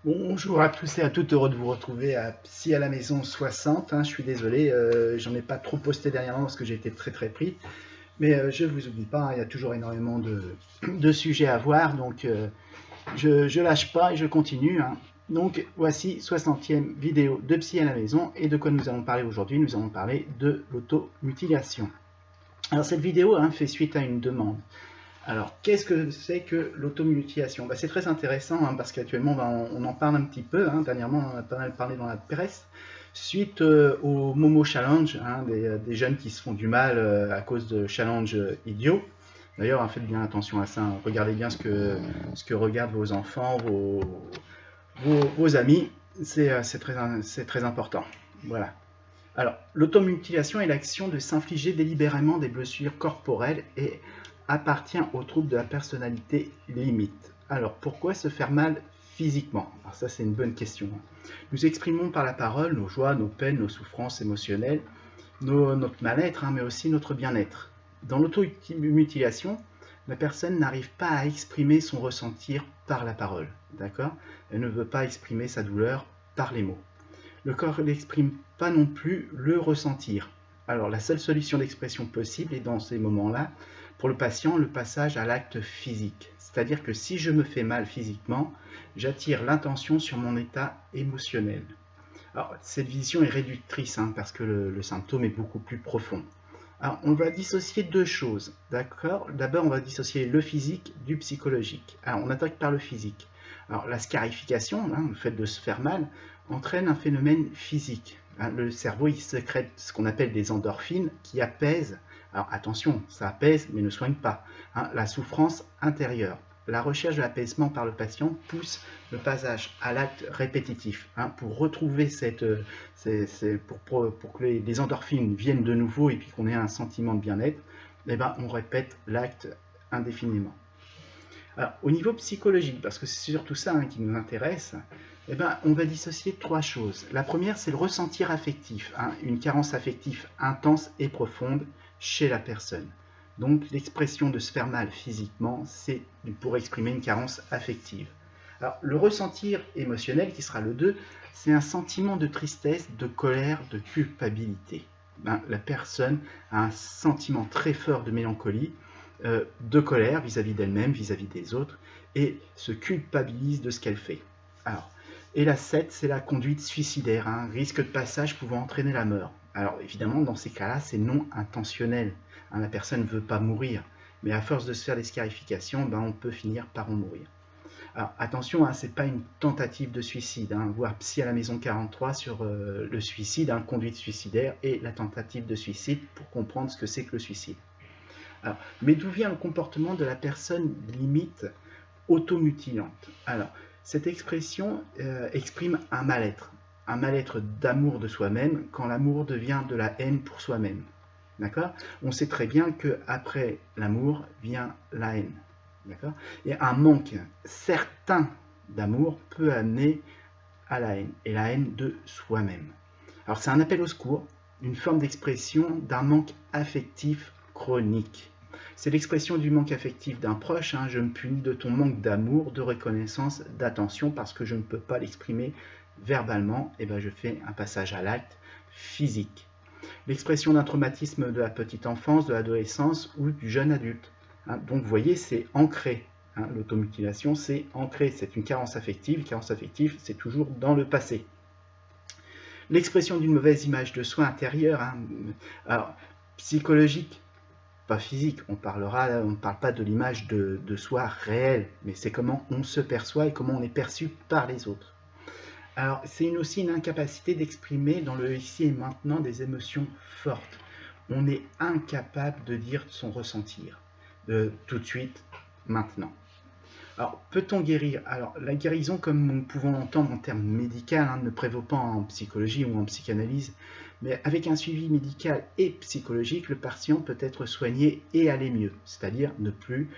Bonjour à tous et à toutes, heureux de vous retrouver à Psy à la maison 60. Je suis désolé, j'en ai pas trop posté dernièrement parce que j'ai été très pris. Mais je ne vous oublie pas, il y a toujours énormément de sujets à voir, donc je lâche pas et je continue. Donc voici 60e vidéo de Psy à la maison. Et de quoi nous allons parler aujourd'hui? Nous allons parler de l'automutilation. Alors cette vidéo fait suite à une demande. Alors, qu'est-ce que c'est que l'automutilation? C'est très intéressant parce qu'actuellement, on en parle un petit peu. Dernièrement, on en a pas mal parlé dans la presse. Suite au Momo Challenge, des jeunes qui se font du mal à cause de challenges idiots. D'ailleurs, faites bien attention à ça. Regardez bien ce que regardent vos enfants, vos amis. C'est très important. Voilà. Alors, l'automutilation est l'action de s'infliger délibérément des blessures corporelles et appartient au trouble de la personnalité limite. Alors, pourquoi se faire mal physiquement? Alors ça, c'est une bonne question. Nous exprimons par la parole nos joies, nos peines, nos souffrances émotionnelles, notre mal-être, mais aussi notre bien-être. Dans l'automutilation, la personne n'arrive pas à exprimer son ressentir par la parole. D'accord? Elle ne veut pas exprimer sa douleur par les mots. Le corps n'exprime pas non plus le ressentir. Alors la seule solution d'expression possible est dans ces moments-là, pour le patient, le passage à l'acte physique. C'est-à-dire que si je me fais mal physiquement, j'attire l'intention sur mon état émotionnel. Alors cette vision est réductrice parce que le symptôme est beaucoup plus profond. Alors, on va dissocier deux choses, d'accord? D'abord, on va dissocier le physique du psychologique. Alors, on attaque par le physique. Alors, la scarification, le fait de se faire mal, entraîne un phénomène physique. Le cerveau, il sécrète ce qu'on appelle des endorphines qui apaisent. Alors, attention, ça apaise, mais ne soigne pas. La souffrance intérieure. La recherche de l'apaisement par le patient pousse le passage à l'acte répétitif pour retrouver pour que les endorphines viennent de nouveau et puis qu'on ait un sentiment de bien-être. On répète l'acte indéfiniment. Alors, au niveau psychologique, parce que c'est surtout ça qui nous intéresse, on va dissocier trois choses. La première, c'est le ressentir affectif, une carence affective intense et profonde chez la personne. Donc l'expression de se faire mal physiquement, c'est pour exprimer une carence affective. Alors le ressentir émotionnel, qui sera le 2, c'est un sentiment de tristesse, de colère, de culpabilité. La personne a un sentiment très fort de mélancolie, de colère vis-à-vis d'elle-même, vis-à-vis des autres, et se culpabilise de ce qu'elle fait. Alors, et la 7, c'est la conduite suicidaire, risque de passage pouvant entraîner la mort. Alors évidemment, dans ces cas-là, c'est non intentionnel. La personne ne veut pas mourir, mais à force de se faire des scarifications, on peut finir par en mourir. Alors attention, ce n'est pas une tentative de suicide, voir Psy à la maison 43 sur le suicide, conduite suicidaire et la tentative de suicide pour comprendre ce que c'est que le suicide. Alors, mais d'où vient le comportement de la personne limite automutilante? Alors, cette expression exprime un mal-être d'amour de soi-même quand l'amour devient de la haine pour soi-même. D'accord? On sait très bien qu'après l'amour vient la haine. D'accord? Et un manque certain d'amour peut amener à la haine, et la haine de soi-même. Alors c'est un appel au secours, une forme d'expression d'un manque affectif chronique. C'est l'expression du manque affectif d'un proche, je me punis de ton manque d'amour, de reconnaissance, d'attention, parce que je ne peux pas l'exprimer verbalement, et je fais un passage à l'acte physique. L'expression d'un traumatisme de la petite enfance, de l'adolescence ou du jeune adulte. Donc vous voyez, c'est ancré. L'automutilation, c'est ancré. C'est une carence affective. Carence affective, c'est toujours dans le passé. L'expression d'une mauvaise image de soi intérieure, alors psychologique, pas physique. On ne parle pas de l'image de soi réelle, mais c'est comment on se perçoit et comment on est perçu par les autres. Alors, c'est aussi une incapacité d'exprimer dans le ici et maintenant des émotions fortes. On est incapable de dire son ressentir, tout de suite, maintenant. Alors, peut-on guérir? Alors, la guérison, comme nous pouvons l'entendre en termes médicaux, ne prévaut pas en psychologie ou en psychanalyse, mais avec un suivi médical et psychologique, le patient peut être soigné et aller mieux, c'est-à-dire ne plus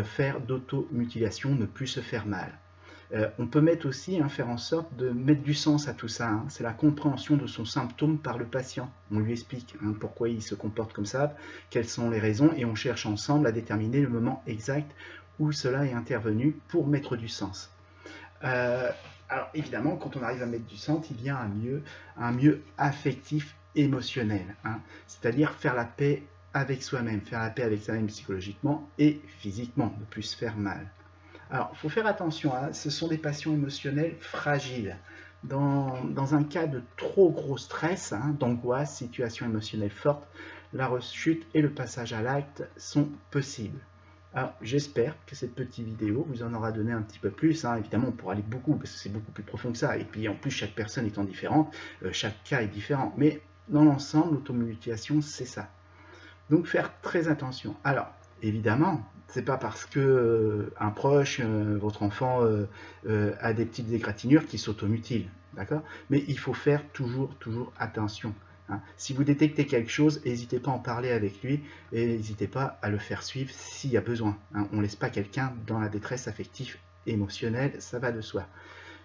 faire d'automutilation, ne plus se faire mal. On peut mettre aussi, faire en sorte de mettre du sens à tout ça. C'est la compréhension de son symptôme par le patient. On lui explique pourquoi il se comporte comme ça, quelles sont les raisons, et on cherche ensemble à déterminer le moment exact où cela est intervenu pour mettre du sens. Alors évidemment, quand on arrive à mettre du centre, il y a un mieux affectif, émotionnel, hein. C'est-à-dire faire la paix avec soi-même, faire la paix avec soi-même psychologiquement et physiquement, ne plus se faire mal. Alors, il faut faire attention, hein, ce sont des passions émotionnelles fragiles. Dans un cas de trop gros stress, hein, d'angoisse, situation émotionnelle forte, la rechute et le passage à l'acte sont possibles. Alors, j'espère que cette petite vidéo vous en aura donné un petit peu plus, hein. Évidemment, on pourra aller beaucoup, parce que c'est beaucoup plus profond que ça. Et puis, en plus, chaque personne étant différente, chaque cas est différent. Mais dans l'ensemble, l'automutilation, c'est ça. Donc, faire très attention. Alors, évidemment, c'est pas parce que un proche, votre enfant a des petites égratignures qu'il s'automutile, d'accord? Mais il faut faire toujours attention, hein. Si vous détectez quelque chose, n'hésitez pas à en parler avec lui et n'hésitez pas à le faire suivre s'il y a besoin, hein. On ne laisse pas quelqu'un dans la détresse affective émotionnelle, ça va de soi.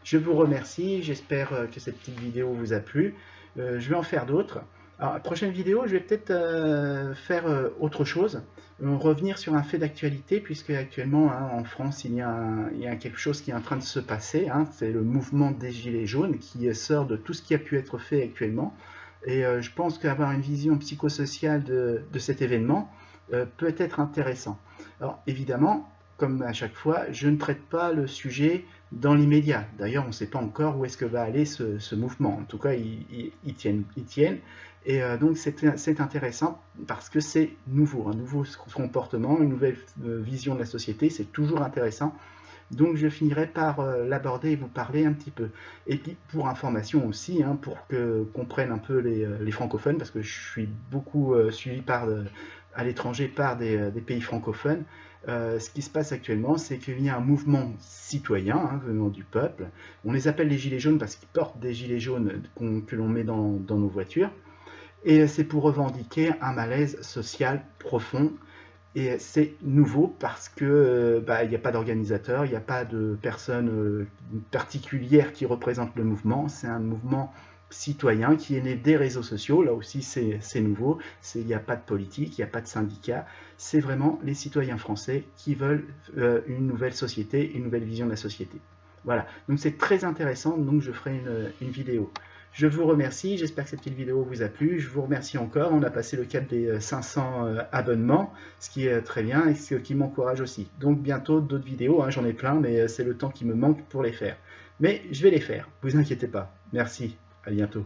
Je vous remercie, j'espère que cette petite vidéo vous a plu. Je vais en faire d'autres. Alors, la prochaine vidéo, je vais peut-être faire autre chose, revenir sur un fait d'actualité, puisque actuellement, hein, en France, il y a quelque chose qui est en train de se passer, hein, c'est le mouvement des Gilets jaunes qui sort de tout ce qui a pu être fait actuellement. Et je pense qu'avoir une vision psychosociale de cet événement peut être intéressant. Alors, évidemment, comme à chaque fois, je ne traite pas le sujet dans l'immédiat. D'ailleurs, on ne sait pas encore où est-ce que va aller ce mouvement. En tout cas, ils tiennent. Et donc, c'est intéressant parce que c'est nouveau, un nouveau comportement, une nouvelle vision de la société. C'est toujours intéressant. Donc, je finirai par l'aborder et vous parler un petit peu. Et puis, pour information aussi, hein, pour que comprennent un peu les francophones, parce que je suis beaucoup suivi à l'étranger par des pays francophones. Ce qui se passe actuellement, c'est qu'il y a un mouvement citoyen, hein, venant du peuple. On les appelle les gilets jaunes parce qu'ils portent des gilets jaunes que l'on met dans nos voitures. Et c'est pour revendiquer un malaise social profond. Et c'est nouveau parce que il n'y a pas d'organisateur, il n'y a pas de personne particulière qui représente le mouvement. C'est un mouvement citoyen qui est né des réseaux sociaux. Là aussi, c'est nouveau. Il n'y a pas de politique, il n'y a pas de syndicat. C'est vraiment les citoyens français qui veulent une nouvelle société, une nouvelle vision de la société. Voilà, donc c'est très intéressant, donc je ferai une vidéo. Je vous remercie, j'espère que cette petite vidéo vous a plu. Je vous remercie encore, on a passé le cap des 500 abonnements, ce qui est très bien et ce qui m'encourage aussi. Donc bientôt d'autres vidéos, hein, j'en ai plein, mais c'est le temps qui me manque pour les faire. Mais je vais les faire, vous inquiétez pas. Merci, à bientôt.